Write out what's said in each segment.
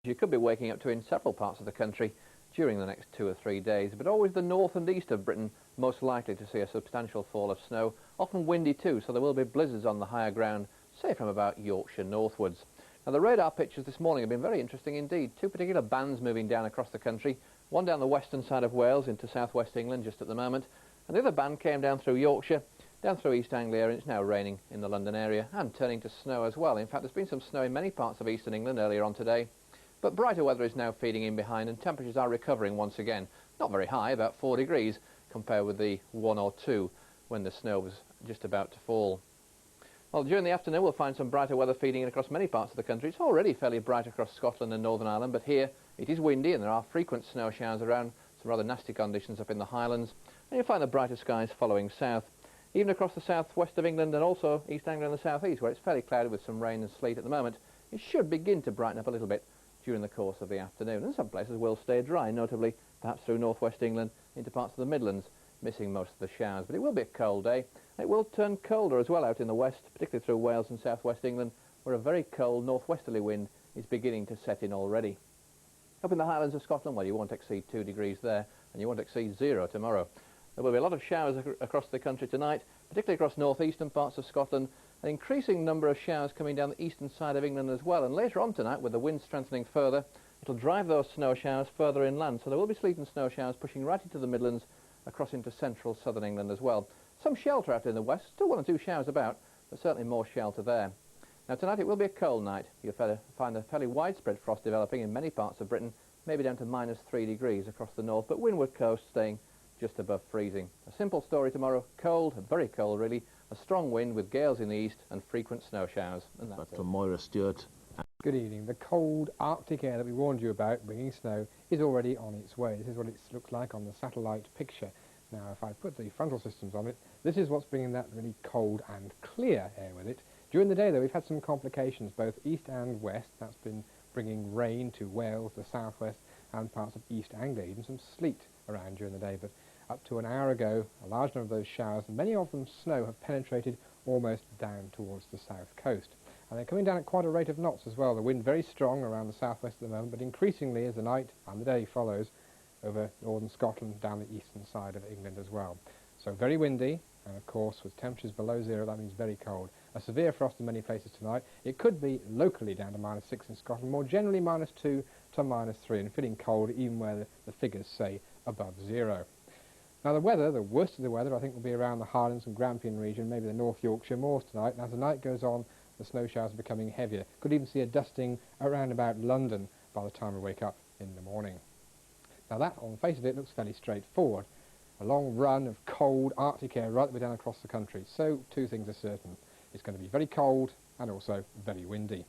You could be waking up to in several parts of the country during the next 2 or 3 days, but always the north and east of Britain most likely to see a substantial fall of snow, often windy too, so there will be blizzards on the higher ground, say from about Yorkshire northwards. Now the radar pictures this morning have been very interesting indeed. Two particular bands moving down across the country, one down the western side of Wales into southwest England just at the moment, and the other band came down through Yorkshire, down through East Anglia, and it's now raining in the London area and turning to snow as well. In fact, there's been some snow in many parts of eastern England earlier on today. But brighter weather is now feeding in behind and temperatures are recovering once again. Not very high, about 4 degrees, compared with the 1 or 2 when the snow was just about to fall. Well, during the afternoon we'll find some brighter weather feeding in across many parts of the country. It's already fairly bright across Scotland and Northern Ireland, but here it is windy and there are frequent snow showers around, some rather nasty conditions up in the Highlands. And you'll find the brighter skies following south. Even across the southwest of England and also East Anglia and the southeast, where it's fairly cloudy with some rain and sleet at the moment, it should begin to brighten up a little bit during the course of the afternoon, and some places will stay dry, notably perhaps through northwest England into parts of the Midlands, missing most of the showers. But it will be a cold day. It will turn colder as well out in the west, particularly through Wales and southwest England, where a very cold northwesterly wind is beginning to set in already. Up in the Highlands of Scotland, well, you won't exceed 2 degrees there, and you won't exceed 0 tomorrow. There will be a lot of showers across the country tonight, particularly across northeastern parts of Scotland. An increasing number of showers coming down the eastern side of England as well, and later on tonight, with the wind strengthening further, it'll drive those snow showers further inland, so there will be sleet and snow showers pushing right into the Midlands, across into central southern England as well. Some shelter out in the west, still 1 or 2 showers about, but certainly more shelter there. Now tonight it will be a cold night. You'll find a fairly widespread frost developing in many parts of Britain, maybe down to -3 degrees across the north, but windward coast staying just above freezing. A simple story tomorrow, cold, very cold really, a strong wind with gales in the east and frequent snow showers. And that's from Moira Stewart. Good evening. The cold Arctic air that we warned you about bringing snow is already on its way. This is what it looks like on the satellite picture. Now if I put the frontal systems on it, this is what's bringing that really cold and clear air with it. During the day though we've had some complications both east and west. That's been bringing rain to Wales, the southwest and parts of East Anglia, even some sleet around during the day. But up to an hour ago, a large number of those showers, many of them snow, have penetrated almost down towards the south coast. And they're coming down at quite a rate of knots as well. The wind very strong around the southwest at the moment, but increasingly as the night and the day follows over northern Scotland, down the eastern side of England as well. So very windy, and of course with temperatures below 0, that means very cold. A severe frost in many places tonight. It could be locally down to -6 in Scotland, more generally -2 to -3, and feeling cold even where the figures say above 0. Now the weather, the worst of the weather, I think will be around the Highlands and Grampian region, maybe the North Yorkshire moors tonight, and as the night goes on, the snow showers are becoming heavier. Could even see a dusting around about London by the time we wake up in the morning. Now that, on the face of it, looks fairly straightforward. A long run of cold Arctic air right the way down across the country. So two things are certain. It's going to be very cold and also very windy.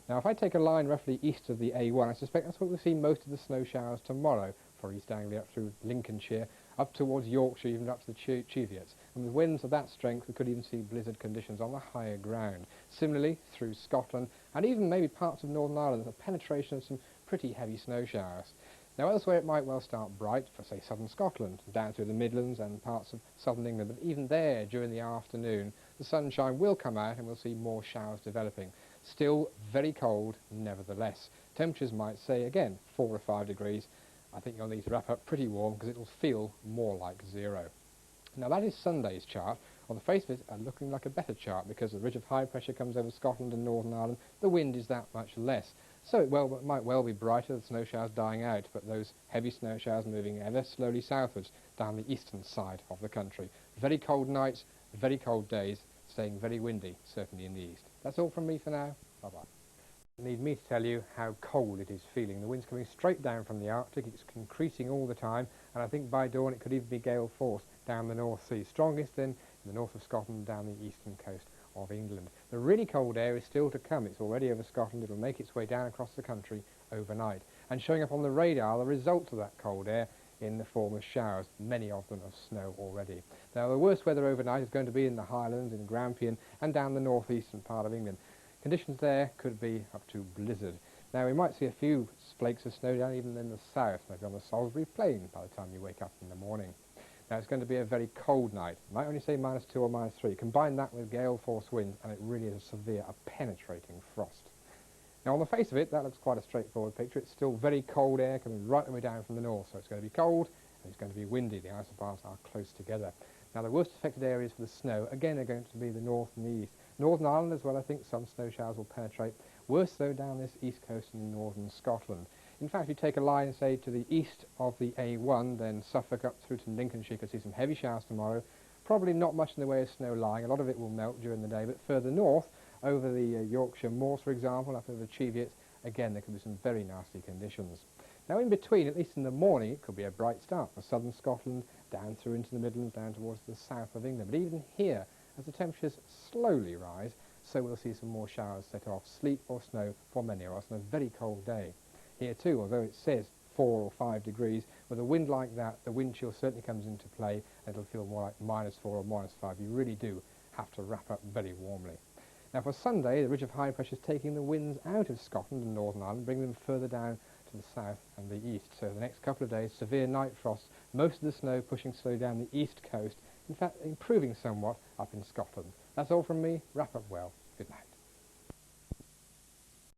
Now if I take a line roughly east of the A1, I suspect that's where we'll see most of the snow showers tomorrow for East Anglia up through Lincolnshire, up towards Yorkshire, even up to the Cheviots. And with winds of that strength, we could even see blizzard conditions on the higher ground. Similarly, through Scotland, and even maybe parts of Northern Ireland, the penetration of some pretty heavy snow showers. Now elsewhere it might well start bright for, say, southern Scotland, down through the Midlands and parts of southern England, but even there, during the afternoon, the sunshine will come out and we'll see more showers developing. Still very cold, nevertheless. Temperatures might say, again, 4 or 5 degrees. I think you'll need to wrap up pretty warm because it will feel more like 0. Now that is Sunday's chart. On the face of it, looking like a better chart because the ridge of high pressure comes over Scotland and Northern Ireland. The wind is that much less. So it might well be brighter, the snow showers dying out, but those heavy snow showers moving ever slowly southwards down the eastern side of the country. Very cold nights, very cold days, staying very windy, certainly in the east. That's all from me for now. Bye-bye. Need me to tell you how cold it is feeling. The wind's coming straight down from the Arctic. It's increasing all the time, and I think by dawn it could even be gale force down the North Sea. Strongest then in the north of Scotland, down the eastern coast of England. The really cold air is still to come. It's already over Scotland. It'll make its way down across the country overnight. And showing up on the radar, the results of that cold air in the form of showers, many of them of snow already. Now the worst weather overnight is going to be in the Highlands, in Grampian, and down the northeastern part of England. Conditions there could be up to blizzard. Now we might see a few flakes of snow down even in the south, maybe on the Salisbury Plain by the time you wake up in the morning. Now it's going to be a very cold night. Might only say -2 or -3. Combine that with gale force winds and it really is a severe, a penetrating frost. Now on the face of it, that looks quite a straightforward picture. It's still very cold air coming right the way down from the north, so it's going to be cold and it's going to be windy. The isobars are close together. Now the worst affected areas for the snow, again, are going to be the north and the east. Northern Ireland as well, I think some snow showers will penetrate. Worse though down this east coast in northern Scotland. In fact, if you take a line, say, to the east of the A1, then Suffolk up through to Lincolnshire, you could see some heavy showers tomorrow. Probably not much in the way of snow lying. A lot of it will melt during the day, but further north, over the Yorkshire moors, for example, up over the Cheviots, again, there could be some very nasty conditions. Now, in between, at least in the morning, it could be a bright start for southern Scotland, down through into the Midlands, down towards the south of England. But even here, as the temperatures slowly rise, so we'll see some more showers set off, sleet or snow for many of us on a very cold day. Here too, although it says 4 or 5 degrees, with a wind like that, the wind chill certainly comes into play, and it'll feel more like -4 or -5. You really do have to wrap up very warmly. Now for Sunday, the ridge of high pressure is taking the winds out of Scotland and Northern Ireland, bringing them further down to the south and the east. So the next couple of days, severe night frosts, most of the snow pushing slowly down the east coast, in fact improving somewhat up in Scotland. That's all from me. Wrap up well. Good night.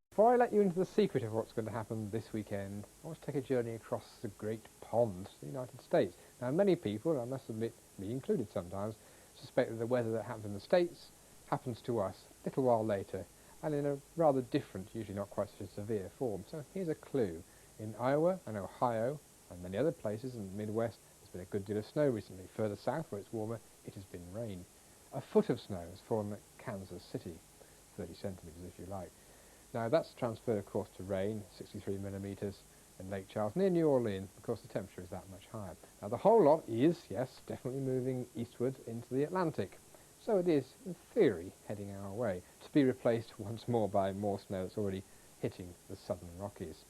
Before I let you into the secret of what's going to happen this weekend, I want to take a journey across the Great Pond to the United States. Now many people, I must admit, me included sometimes, suspect that the weather that happens in the States happens to us a little while later, and in a rather different, usually not quite such a severe form. So here's a clue. In Iowa and Ohio and many other places in the Midwest, there's been a good deal of snow recently. Further south, where it's warmer, it has been rain. A foot of snow has fallen at Kansas City, 30 centimetres if you like. Now that's transferred, of course, to rain, 63 millimetres in Lake Charles, near New Orleans. Of course, the temperature is that much higher. Now the whole lot is, yes, definitely moving eastwards into the Atlantic. So it is, in theory, heading our way, to be replaced once more by more snow that's already hitting the southern Rockies.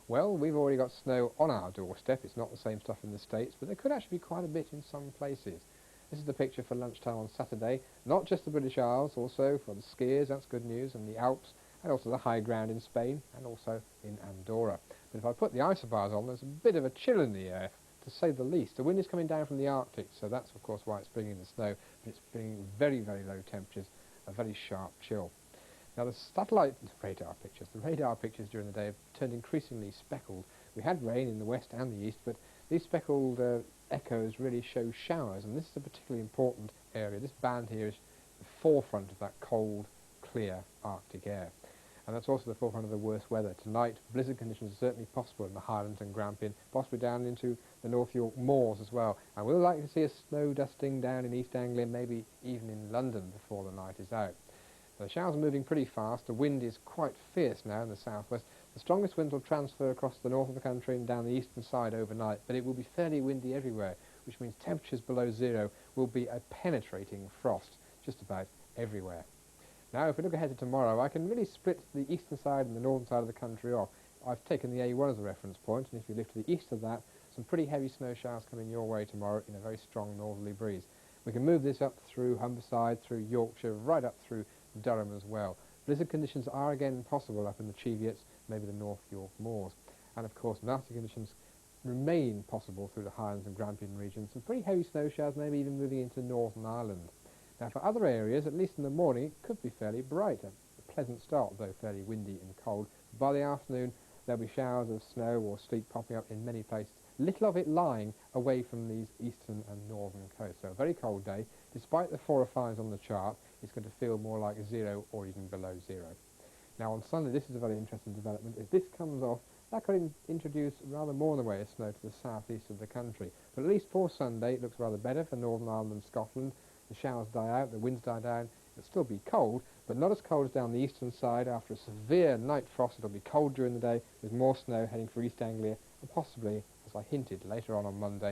Well, we've already got snow on our doorstep. It's not the same stuff in the States, but there could actually be quite a bit in some places. This is the picture for lunchtime on Saturday. Not just the British Isles, also for the skiers, that's good news, and the Alps, and also the high ground in Spain, and also in Andorra. But if I put the isobars on, there's a bit of a chill in the air, to say the least. The wind is coming down from the Arctic, so that's of course why it's bringing the snow, but it's bringing very, very low temperatures, a very sharp chill. Now the radar pictures during the day have turned increasingly speckled. We had rain in the west and the east, but these speckled echoes really show showers, and this is a particularly important area. This band here is the forefront of that cold, clear Arctic air. And that's also the forefront of the worst weather. Tonight, blizzard conditions are certainly possible in the Highlands and Grampian, possibly down into the North York moors as well. And we're likely to see a snow dusting down in East Anglia, maybe even in London before the night is out. The showers are moving pretty fast. The wind is quite fierce now in the southwest. The strongest winds will transfer across the north of the country and down the eastern side overnight, but it will be fairly windy everywhere, which means temperatures below zero will be a penetrating frost just about everywhere. Now, if we look ahead to tomorrow, I can really split the eastern side and the northern side of the country off. I've taken the A1 as a reference point, and if you live to the east of that, some pretty heavy snow showers coming your way tomorrow in a very strong northerly breeze. We can move this up through Humberside, through Yorkshire, right up through Durham as well. Blizzard conditions are again possible up in the Cheviots, maybe the North York moors. And of course, nasty conditions remain possible through the Highlands and Grampian regions. Some pretty heavy snow showers, maybe even moving into Northern Ireland. Now for other areas, at least in the morning, it could be fairly bright. A pleasant start, though fairly windy and cold. By the afternoon, there'll be showers of snow or sleet popping up in many places, little of it lying away from these eastern and northern coasts. So a very cold day. Despite the 4 or 5s on the chart, it's going to feel more like 0 or even below 0. Now on Sunday, this is a very interesting development. If this comes off, that could introduce rather more in the way of snow to the southeast of the country. But at least for Sunday, it looks rather better for Northern Ireland and Scotland. The showers die out, the winds die down. It'll still be cold, but not as cold as down the eastern side. After a severe night frost, it'll be cold during the day, with more snow heading for East Anglia, and possibly, as I hinted, later on Monday,